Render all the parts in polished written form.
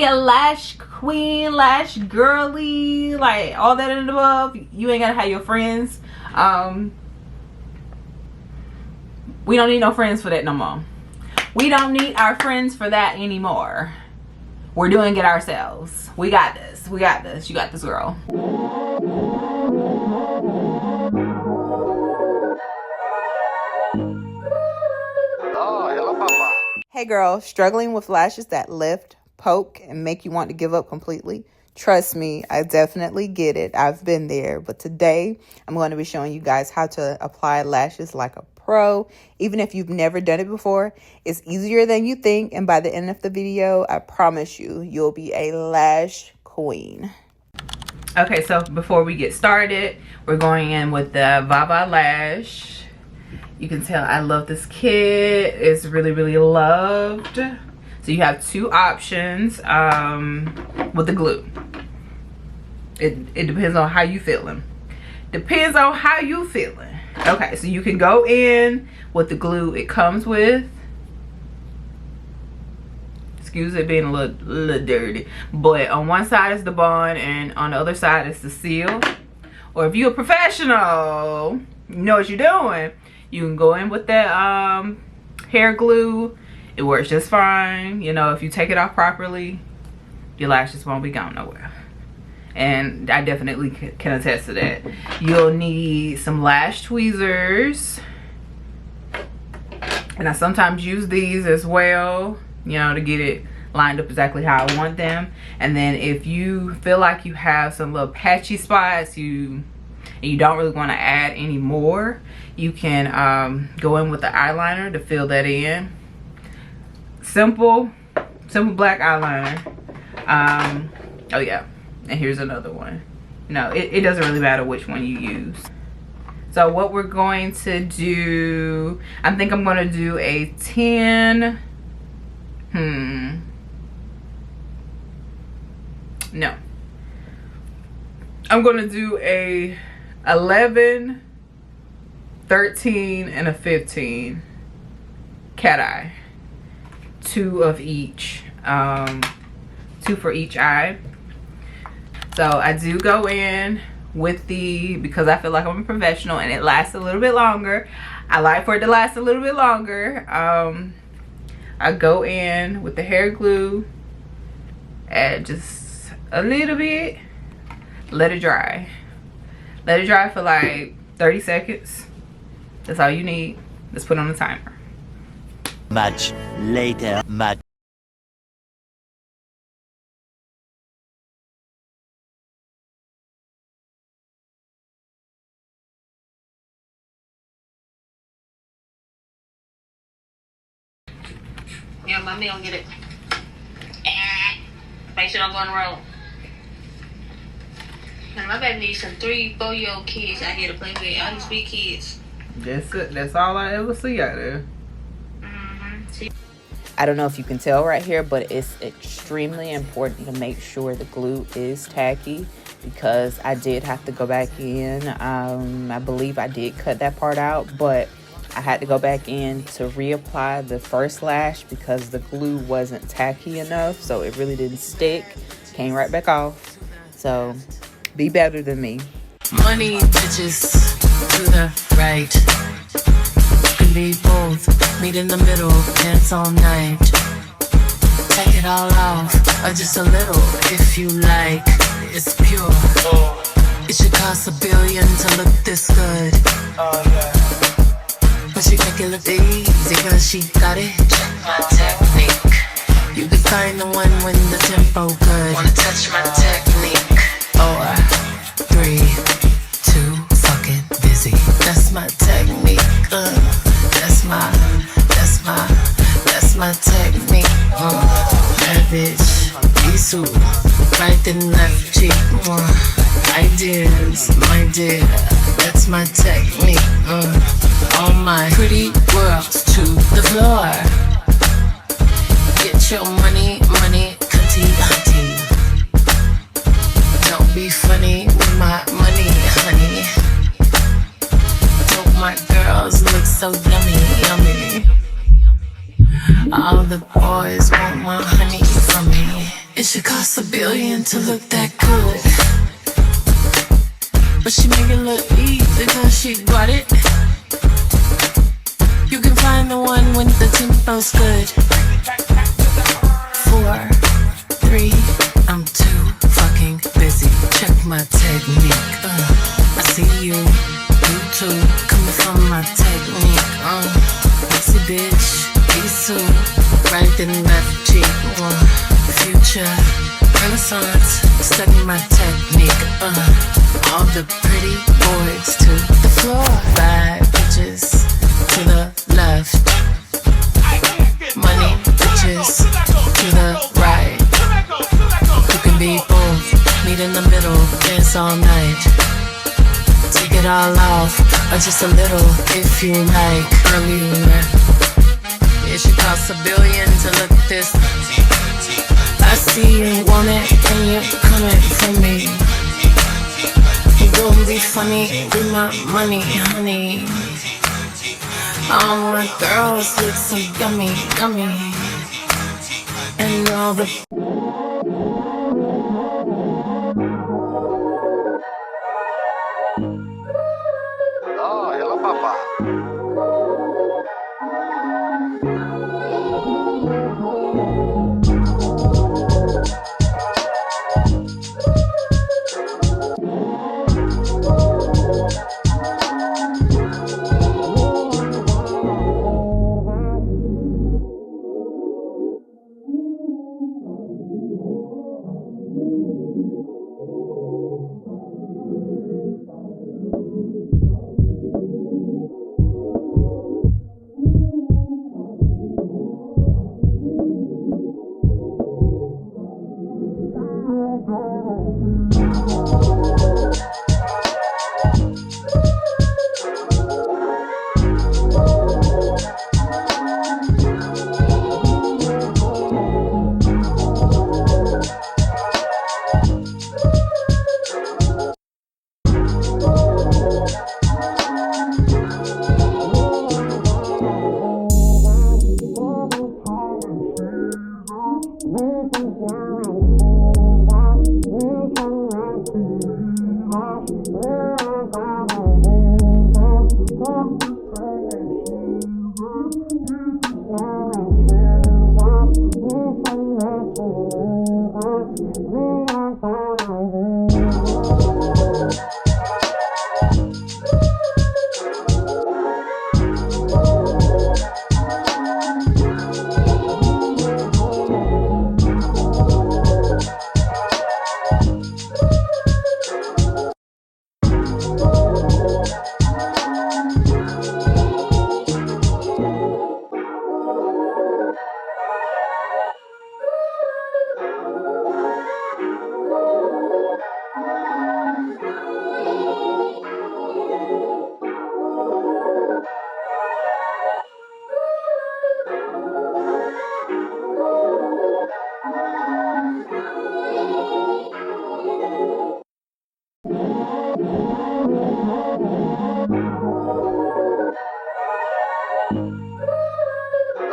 be a lash queen, lash girly, like all that and above, you ain't gotta have your friends. We don't need no friends for that no more. We don't need our friends for that anymore. We're doing it ourselves. We got this. We got this. You got this, girl. Hey girl, struggling with lashes that lift, poke, and make you want to give up completely? Trust me, I definitely get it. I've been there. But today, I'm going to be showing you guys how to apply lashes like a pro. Even if you've never done it before, it's easier than you think. And by the end of the video, I promise you, you'll be a lash queen. Okay, so before we get started, we're going in with the Vava Lash. You can tell I love this kit. It's really, really loved. So you have two options with the glue. It depends on how you feeling. Depends on how you feeling. Okay, so you can go in with the glue it comes with. Excuse it being a little dirty. But on one side is the bond and on the other side is the seal. Or if you're a professional, you know what you're doing. You can go in with that hair glue. It works just fine. You know, if you take it off properly, your lashes won't be going nowhere. And I definitely can attest to that. You'll need some lash tweezers. And I sometimes use these as well, you know, to get it lined up exactly how I want them. And then if you feel like you have some little patchy spots, you don't really want to add any more, you can go in with the eyeliner to fill that in. Simple black eyeliner. Oh yeah, and here's another one. You know, it doesn't really matter which one you use. So what we're going to do, I think I'm going to do a 10, no. I'm going to do a 11, 13, and a 15 cat eye. 2 of each, 2 for each eye. So I do go in with because I feel like I'm a professional and it lasts a little bit longer. I like for it to last a little bit longer. I go in with the hair glue, add just a little bit, let it dry. Let it dry for like 30 seconds. That's all you need. Let's put on the timer. Much later. Yeah, mommy don't get it. Make sure I'm going wrong. And my baby needs some 3-4-year-old kids out here to play with. All these big kids. That's it. That's all I ever see out there. I don't know if you can tell right here, but it's extremely important to make sure the glue is tacky, because I did have to go back in. I believe I did cut that part out, but I had to go back in to reapply the first lash because the glue wasn't tacky enough, so it really didn't stick. Came right back off. So be better than me. Money, bitches, to the right. Can be both, meet in the middle, dance all night. Take it all off, or just a little, if you like. It's pure. It should cost $1 billion to look this good. But she make it look easy, cause she got it. Check my technique. You can find the one when the tempo good. Wanna touch my technique? 4, 3, 2, fucking busy. That's my technique. That's my technique. That bitch, Isu, right in left cheek. Ideas, my dear, that's my technique. All my pretty girls to the floor. Get your money, cunty, hunty. Don't be funny with my money, honey. Don't my girls look so yummy. All the boys want my honey from me. It's should cost $1 billion to look that good. But she make it look easy cause she got it. You can find the one when the tempo's good. 4, 3, I'm too fucking busy. Check my technique. I see you, you too, coming from my technique. Sexy bitch, these two, right in left cheek. Future, Renaissance, study my technique. All the pretty boys to the floor. 5 bitches to the left. Money bitches to the right. You can be both, meet in the middle, dance all night. Take it all off, or just a little if you like. Earlier, it should cost $1 billion to look this. I see you want it and you're coming for me. You gon' be funny with my money, honey. All my girls look so yummy, yummy. And all the Oh, hello, Papa.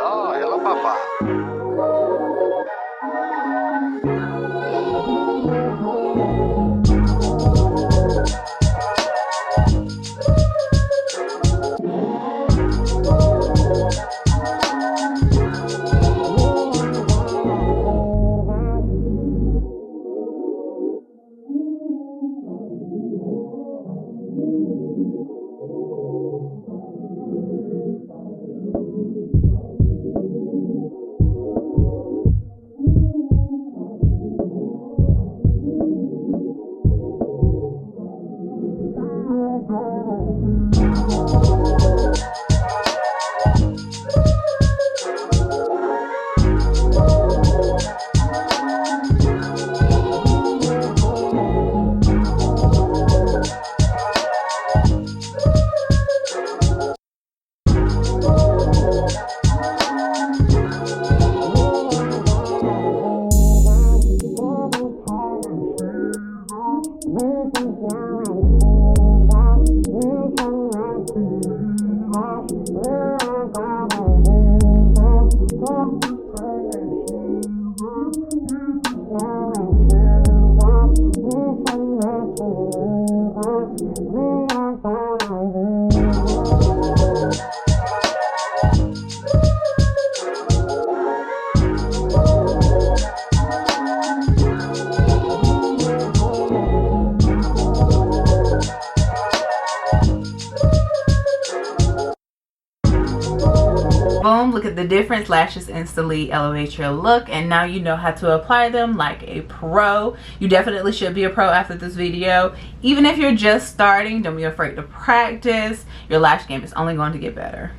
Oh, hello, Papa. boom, look at the difference. Lashes instantly elevate your look, and now you know how to apply them like a pro. You definitely should be a pro after this video. Even if you're just starting, don't be afraid to practice. Your lash game is only going to get better.